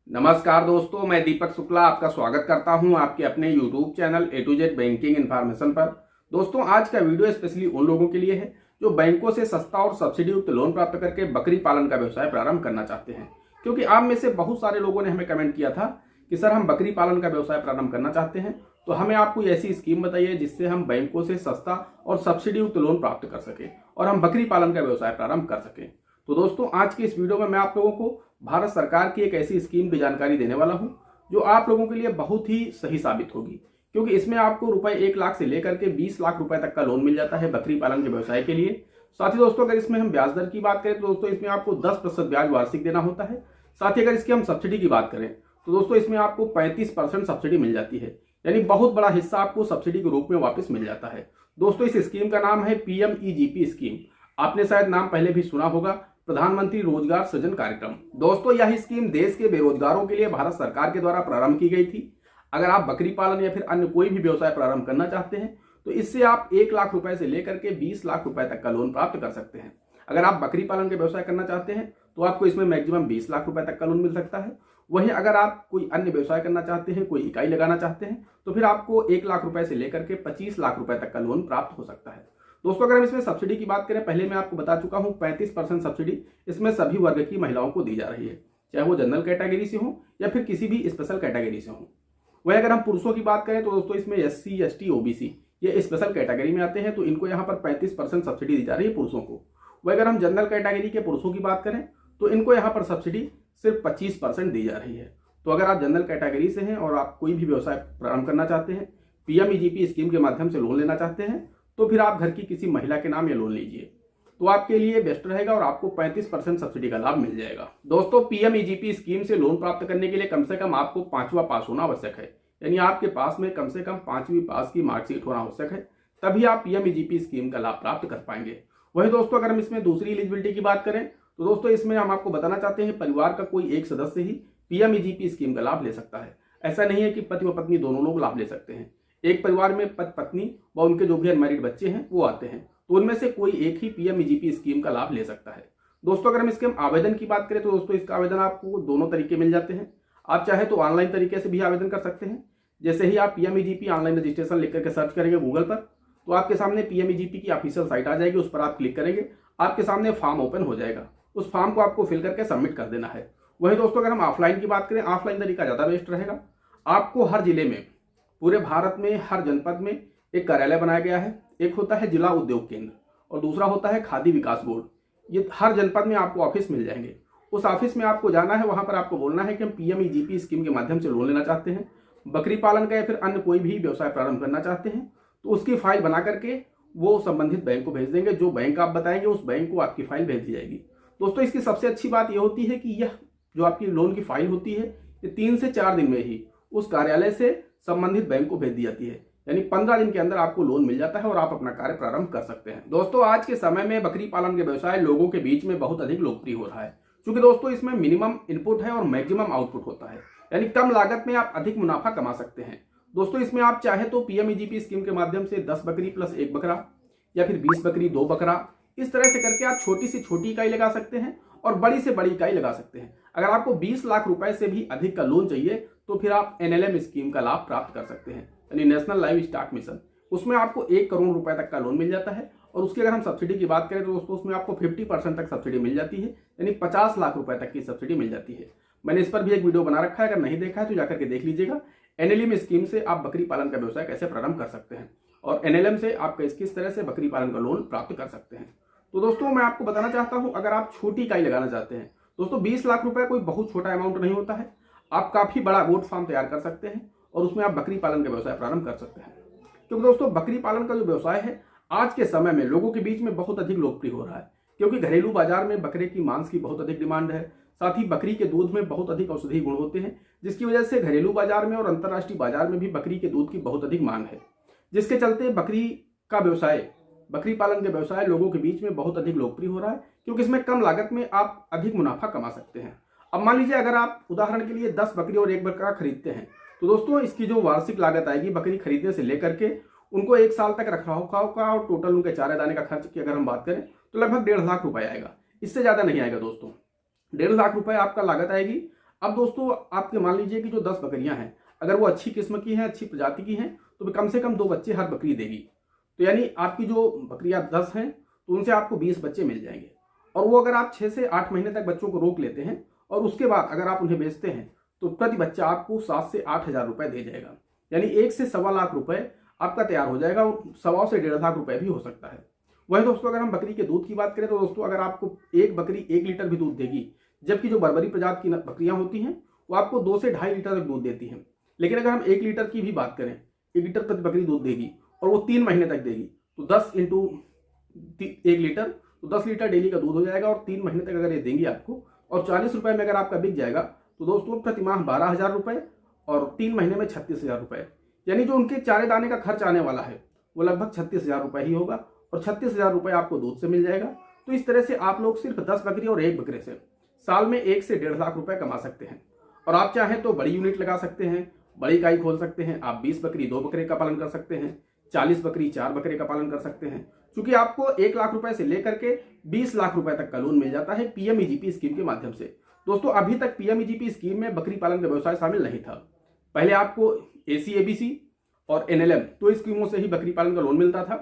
नमस्कार दोस्तों, मैं दीपक शुक्ला आपका स्वागत करता हूं आपके अपने YouTube channel A to Z banking information पर। दोस्तों, आज का वीडियो स्पेशली उन लोगों के लिए है जो बैंकों से सस्ता और सब्सिडी युक्त लोन प्राप्त करके बकरी पालन का व्यवसाय प्रारंभ करना चाहते हैं। क्योंकि आप में से बहुत सारे लोगों ने हमें कमेंट किया था कि सर हम बकरी पालन का व्यवसाय प्रारंभ करना चाहते हैं, तो हमें आप कोई ऐसी स्कीम बताइए जिससे हम बैंकों से सस्ता और सब्सिडी युक्त लोन प्राप्त कर सके और हम बकरी पालन का व्यवसाय प्रारंभ कर सकें। तो दोस्तों, आज की इस वीडियो में मैं आप लोगों को भारत सरकार की एक ऐसी स्कीम की जानकारी देने वाला हूं जो आप लोगों के लिए बहुत ही सही साबित होगी। क्योंकि इसमें आपको रुपए 1 लाख से लेकर के 20 लाख रुपए तक का लोन मिल जाता है बकरी पालन के व्यवसाय के लिए। साथ ही दोस्तों, अगर इसमें हम ब्याज दर की बात करें तो दोस्तों इसमें आपको 10% ब्याज वार्षिक देना होता है। साथ ही अगर इसकी हम सब्सिडी की बात करें तो दोस्तों इसमें आपको 35% सब्सिडी मिल जाती है, यानी बहुत बड़ा हिस्सा आपको सब्सिडी के रूप में वापस मिल जाता है। दोस्तों, इस स्कीम का नाम है PMEGP स्कीम। आपने शायद नाम पहले भी सुना होगा, प्रधानमंत्री रोजगार सृजन कार्यक्रम। दोस्तों, यह स्कीम देश के बेरोजगारों के लिए भारत सरकार के द्वारा प्रारंभ की गई थी। अगर आप बकरी पालन या फिर अन्य कोई भी व्यवसाय प्रारंभ करना चाहते हैं तो इससे आप 1 लाख रुपए से लेकर के 20 लाख रुपए तक का लोन प्राप्त कर सकते हैं। अगर आप बकरी पालन के व्यवसाय करना चाहते हैं तो आपको इसमें मैक्सिमम 20 लाख रुपए तक का लोन मिल सकता है। वहीं अगर आप कोई अन्य व्यवसाय करना चाहते हैं, कोई इकाई लगाना चाहते हैं, तो फिर आपको 1 लाख रुपए से लेकर के 25 लाख रुपए तक का लोन प्राप्त हो सकता है। दोस्तों, अगर हम इसमें सब्सिडी की बात करें, पहले मैं आपको बता चुका हूं 35% सब्सिडी इसमें सभी वर्ग की महिलाओं को दी जा रही है, चाहे वो जनरल कैटेगरी से हो या फिर किसी भी स्पेशल कैटेगरी से हो। वहीं अगर हम पुरुषों की बात करें तो दोस्तों इसमें SC ST OBC ये स्पेशल कैटेगरी में आते हैं, तो इनको यहाँ पर 35% सब्सिडी दी जा रही है पुरुषों को। वहीं अगर हम जनरल कैटेगरी के पुरुषों की बात करें तो इनको यहाँ पर सब्सिडी सिर्फ 25% दी जा रही है। तो अगर आप जनरल कैटेगरी से हैं और आप कोई भी व्यवसाय प्रारंभ करना चाहते हैं, PMEGP स्कीम के माध्यम से लोन लेना चाहते हैं, तो फिर आप घर की किसी महिला के नाम ये लोन लीजिए, तो आपके लिए बेस्ट रहेगा और आपको 35% सब्सिडी का लाभ मिल जाएगा। दोस्तों, PMEGP स्कीम से लोन प्राप्त करने के लिए कम से कम आपको 5वां पास होना आवश्यक है, यानी आपके पास में कम से कम 5वीं पास की मार्कशीट होना आवश्यक है, तभी आप PMEGP स्कीम का लाभ प्राप्त कर पाएंगे। वही दोस्तों, अगर हम इसमें दूसरी एलिजिबिलिटी की बात करें तो दोस्तों इसमें हम आपको बताना चाहते हैं परिवार का कोई एक सदस्य ही PMEGP स्कीम का लाभ ले सकता है। ऐसा नहीं है कि पति व पत्नी दोनों लोग लाभ ले सकते हैं। एक परिवार में पति पत्नी व उनके जो भी अनमैरिड बच्चे हैं वो आते हैं, तो उनमें से कोई एक ही PMEGP स्कीम का लाभ ले सकता है। दोस्तों, अगर हम इसके आवेदन की बात करें तो दोस्तों इसका आवेदन आपको दोनों तरीके मिल जाते हैं। आप चाहे तो ऑनलाइन तरीके से भी आवेदन कर सकते हैं। जैसे ही आप PMEGP ऑनलाइन रजिस्ट्रेशन लिख करके सर्च करेंगे गूगल पर, तो आपके सामने PMEGP की ऑफिशियल साइट आ जाएगी, उस पर आप क्लिक करेंगे, आपके सामने फॉर्म ओपन हो जाएगा। उस फॉर्म को आपको फिल करके सबमिट कर देना है। वहीं दोस्तों, अगर हम ऑफलाइन की बात करें, ऑफलाइन तरीका ज़्यादा बेस्ट रहेगा। आपको हर जिले में, पूरे भारत में हर जनपद में एक कार्यालय बनाया गया है। एक होता है जिला उद्योग केंद्र और दूसरा होता है खादी विकास बोर्ड। ये हर जनपद में आपको ऑफिस मिल जाएंगे। उस ऑफिस में आपको जाना है, वहां पर आपको बोलना है कि हम PMEGP स्कीम के माध्यम से लोन लेना चाहते हैं, बकरी पालन का या फिर अन्य कोई भी व्यवसाय प्रारंभ करना चाहते हैं। तो उसकी फाइल बना करके वो संबंधित बैंक को भेज देंगे। जो बैंक आप बताएंगे उस बैंक को आपकी फाइल भेज दी जाएगी। दोस्तों, इसकी सबसे अच्छी बात यह होती है कि यह जो आपकी लोन की फाइल होती है ये 3 से 4 दिन में ही उस कार्यालय से संबंधित बैंक को भेज दी जाती है, यानी 15 दिन के अंदर आपको लोन मिल जाता है और आप अपना कार्य प्रारंभ कर सकते हैं। दोस्तों, आज के समय में बकरी पालन के व्यवसाय लोगों के बीच में बहुत अधिक लोकप्रिय हो रहा है, क्योंकि दोस्तों इसमें मिनिमम इनपुट है और मैक्सिमम आउटपुट होता है, यानी कम लागत में आप अधिक मुनाफा कमा सकते हैं। दोस्तों, इसमें आप चाहे तो PMEGP स्कीम के माध्यम से 10 बकरी प्लस 1 बकरा या फिर 20 बकरी 2 बकरा, इस तरह से करके आप छोटी से छोटी इकाई लगा सकते हैं और बड़ी से बड़ी इकाई लगा सकते हैं। अगर आपको 20 लाख रुपए से भी अधिक का लोन चाहिए तो फिर आप NLM स्कीम का लाभ प्राप्त कर सकते हैं, यानी नेशनल लाइव स्टॉक मिशन। उसमें आपको 1 करोड़ रुपए तक का लोन मिल जाता है और उसकी अगर हम सब्सिडी की बात करें तो दोस्तों उसमें आपको 50% तक सब्सिडी मिल जाती है, यानी 50 लाख रुपए तक की सब्सिडी मिल जाती है। मैंने इस पर भी एक वीडियो बना रखा है, अगर नहीं देखा है तो जाकर के देख लीजिएगा। NLM स्कीम से आप बकरी पालन का व्यवसाय कैसे प्रारंभ कर सकते हैं और NLM से आप किस तरह से बकरी पालन का लोन प्राप्त कर सकते हैं। तो दोस्तों, मैं आपको बताना चाहता हूं, अगर आप छोटी इकाई लगाना चाहते हैं, दोस्तों 20 लाख रुपए कोई बहुत छोटा अमाउंट नहीं होता है। आप काफी बड़ा गोट फार्म तैयार कर सकते हैं और उसमें आप बकरी पालन का व्यवसाय प्रारंभ कर सकते हैं। क्योंकि दोस्तों बकरी पालन का जो व्यवसाय है आज के समय में लोगों के बीच में बहुत अधिक लोकप्रिय हो रहा है, क्योंकि घरेलू बाजार में बकरे की मांस की बहुत अधिक डिमांड है। साथ ही बकरी के दूध में बहुत अधिक औषधीय गुण होते हैं, जिसकी वजह से घरेलू बाजार में और अंतर्राष्ट्रीय बाजार में भी बकरी के दूध की बहुत अधिक मांग है, जिसके चलते बकरी पालन के व्यवसाय लोगों के बीच में बहुत अधिक लोकप्रिय हो रहा है, क्योंकि इसमें कम लागत में आप अधिक मुनाफा कमा सकते हैं। अब मान लीजिए अगर आप उदाहरण के लिए 10 बकरी और 1 बकरा खरीदते हैं, तो दोस्तों इसकी जो वार्षिक लागत आएगी बकरी खरीदने से लेकर के उनको 1 साल तक रखरखाव का और टोटल उनके चारे दाने का खर्च की अगर हम बात करें तो लगभग 1.5 लाख रुपए आएगा। इससे ज्यादा नहीं आएगा दोस्तों। 1.5 लाख रुपए आपका लागत आएगी। अब दोस्तों आपके मान लीजिए कि जो 10 बकरियां हैं, अगर वो अच्छी किस्म की हैं, अच्छी प्रजाति की हैं, तो कम से कम 2 बच्चे हर बकरी देगी। तो यानी आपकी जो बकरियां 10 हैं तो उनसे आपको 20 बच्चे मिल जाएंगे। और वो अगर आप 6 से 8 महीने तक बच्चों को रोक लेते हैं और उसके बाद अगर आप उन्हें बेचते हैं तो प्रति बच्चा आपको 7 से 8 हज़ार रुपये दे जाएगा। यानी 1 से सवा लाख रुपए आपका तैयार हो जाएगा और 1.25 से 1.5 लाख रुपए भी हो सकता है। वहीं दोस्तों अगर हम बकरी के दूध की बात करें तो दोस्तों अगर आपको एक बकरी 1 लीटर भी दूध देगी, जबकि जो बर्बरी प्रजाति की बकरियां होती हैं वो आपको 2 से 2.5 लीटर तक दूध देती हैं। लेकिन अगर हम 1 लीटर की भी बात करें, 1 लीटर प्रति बकरी दूध देगी और वो 3 महीने तक देगी, तो 10 इंटू 1 लीटर तो 10 लीटर डेली का दूध हो जाएगा। और 3 महीने तक अगर ये देंगी आपको और 40 रुपए में अगर आपका बिक जाएगा तो दोस्तों प्रति माह 12 हज़ार रुपये और 3 महीने में 36 हज़ार रुपये। यानी जो उनके चारे दाने का खर्च आने वाला है वो लगभग 36 हज़ार रुपये ही होगा और 36 हज़ार रुपये आपको दूध से मिल जाएगा। तो इस तरह से आप लोग सिर्फ 10 बकरी और 1 बकरे से साल में 1 से 1.5 लाख रुपए कमा सकते हैं। और आप चाहें तो बड़ी यूनिट लगा सकते हैं, बड़ी इकाई खोल सकते हैं। आप 20 बकरी 2 बकरे का पालन कर सकते हैं, 40 बकरी 4 बकरे का पालन कर सकते हैं, क्योंकि आपको 1 लाख रुपए से लेकर के 20 लाख रुपए तक का लोन मिल जाता है पीएमईजीपी स्कीम के माध्यम से। दोस्तों अभी तक पीएमईजीपी स्कीम में बकरी पालन का व्यवसाय शामिल नहीं था। पहले आपको एसीएबीसी और एनएलएम तो स्कीमों से ही बकरी पालन का लोन मिलता था।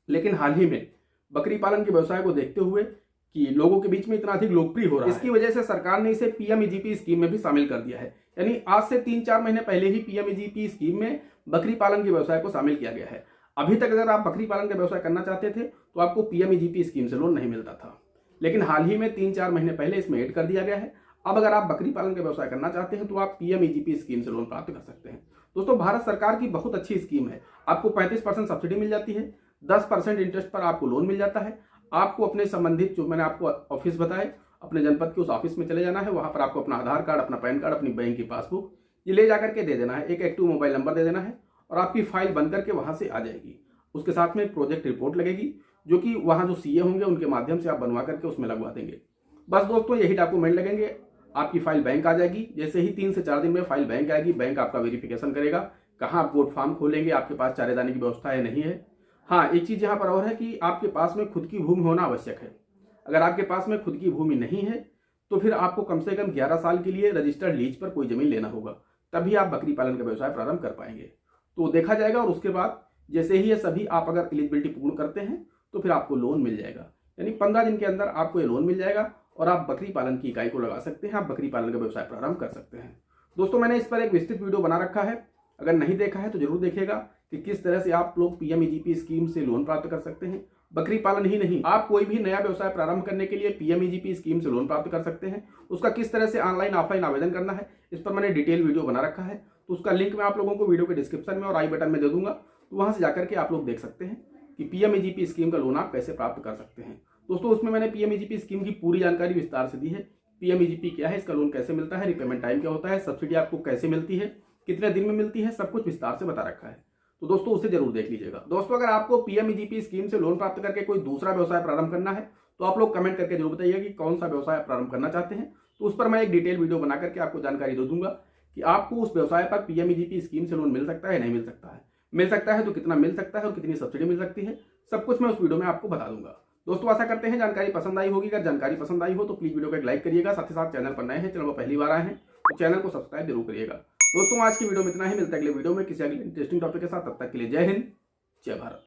लेकिन हाल ही में बकरी पालन के व्यवसाय को देखते हुए कि लोगों के बीच में इतना अधिक लोकप्रिय हो रहा है, इसकी वजह से सरकार ने इसे पीएमईजीपी स्कीम में भी शामिल कर दिया है। यानी आज से 3-4 महीने पहले ही पीएमईजीपी स्कीम में बकरी पालन के व्यवसाय को शामिल किया गया है। अभी तक अगर आप बकरी पालन का व्यवसाय करना चाहते थे तो आपको पीएमईजीपी स्कीम से लोन नहीं मिलता था, लेकिन हाल ही में 3-4 महीने पहले इसमें ऐड कर दिया गया है। अब अगर आप बकरी पालन का व्यवसाय करना चाहते हैं तो आप पीएमईजीपी स्कीम से लोन प्राप्त कर सकते हैं। दोस्तों भारत सरकार की बहुत अच्छी स्कीम है। आपको 35% सब्सिडी मिल जाती है, 10% इंटरेस्ट पर आपको लोन मिल जाता है। आपको अपने संबंधित जो मैंने आपको ऑफिस बताए, अपने जनपद के उस ऑफिस में चले जाना है। वहां पर आपको अपना आधार कार्ड, अपना पैन कार्ड, अपनी बैंक की पासबुक ये ले जाकर के दे देना है। एक एक्टिव मोबाइल नंबर दे देना है और आपकी फाइल बन करके वहां से आ जाएगी। उसके साथ में एक प्रोजेक्ट रिपोर्ट लगेगी जो कि वहां जो सीए होंगे उनके माध्यम से आप बनवा करके उसमें लगवा देंगे। बस दोस्तों यही डॉक्यूमेंट लगेंगे, आपकी फाइल बैंक आ जाएगी। जैसे ही 3 से 4 दिन में फाइल बैंक आएगी, बैंक आपका वेरिफिकेशन करेगा कहाँ आप गोट फार्म खोलेंगे, आपके पास चारे दाने की व्यवस्था है नहीं है। हाँ, एक चीज़ यहाँ पर और है कि आपके पास में खुद की भूमि होना आवश्यक है। अगर आपके पास में खुद की भूमि नहीं है तो फिर आपको कम से कम 11 साल के लिए रजिस्टर्ड लीज पर कोई जमीन लेना होगा, तभी आप बकरी पालन का व्यवसाय प्रारंभ कर पाएंगे। तो देखा जाएगा और उसके बाद जैसे ही ये सभी आप अगर एलिजिबिलिटी पूर्ण करते हैं तो फिर आपको लोन मिल जाएगा। यानी 15 दिन के अंदर आपको ये लोन मिल जाएगा और आप बकरी पालन की इकाई को लगा सकते हैं, आप बकरी पालन का व्यवसाय प्रारंभ कर सकते हैं। दोस्तों मैंने इस पर एक विस्तृत वीडियो बना रखा है, अगर नहीं देखा है तो जरूर देखिएगा कि किस तरह से आप लोग पीएमईजीपी स्कीम से लोन प्राप्त कर सकते हैं। बकरी पालन ही नहीं, आप कोई भी नया व्यवसाय प्रारंभ करने के लिए पीएमईजीपी स्कीम से लोन प्राप्त कर सकते हैं। उसका किस तरह से ऑनलाइन ऑफलाइन आवेदन करना है इस पर मैंने डिटेल वीडियो बना रखा है, तो उसका लिंक मैं आप लोगों को वीडियो के डिस्क्रिप्शन में और आई बटन में दे दूंगा। तो वहां से जाकर के आप लोग देख सकते हैं कि पीएमईजीपी स्कीम का लोन आप कैसे प्राप्त कर सकते हैं। दोस्तों उसमें मैंने पीएमईजीपी स्कीम की पूरी जानकारी विस्तार से दी है। पीएमईजीपी क्या है, इसका लोन कैसे मिलता है, रिपेमेंट टाइम क्या होता है, सब्सिडी आपको कैसे मिलती है, कितने दिन में मिलती है, सब कुछ विस्तार से बता रखा है। तो दोस्तों उसे जरूर देख लीजिएगा। दोस्तों अगर आपको पीएमईजीपी स्कीम से लोन प्राप्त करके कोई दूसरा व्यवसाय प्रारंभ करना है तो आप लोग कमेंट करके जरूर बताइए कि कौन सा व्यवसाय प्रारंभ करना चाहते हैं। तो उस पर मैं एक डिटेल वीडियो बना करके आपको जानकारी दे दूंगा कि आपको उस व्यवसाय पर पीएमईजीपी स्कीम से लोन मिल सकता है नहीं मिल सकता है, मिल सकता है तो कितना मिल सकता है और कितनी सब्सिडी मिल सकती है, सब कुछ मैं उस वीडियो में आपको बता दूंगा। दोस्तों आशा करते हैं जानकारी पसंद आई होगी। अगर जानकारी पसंद आई हो तो प्लीज वीडियो को एक लाइक करिएगा। साथ ही साथ चैनल पर नए हैं, चैनल पर पहली बार आए हैं तो चैनल को सब्सक्राइब जरूर करिएगा। दोस्तों आज की वीडियो में इतना ही, मिलता है अगले वीडियो में किसी अगले इंटरेस्टिंग टॉपिक के साथ। तब तक के लिए जय हिंद, जय भारत।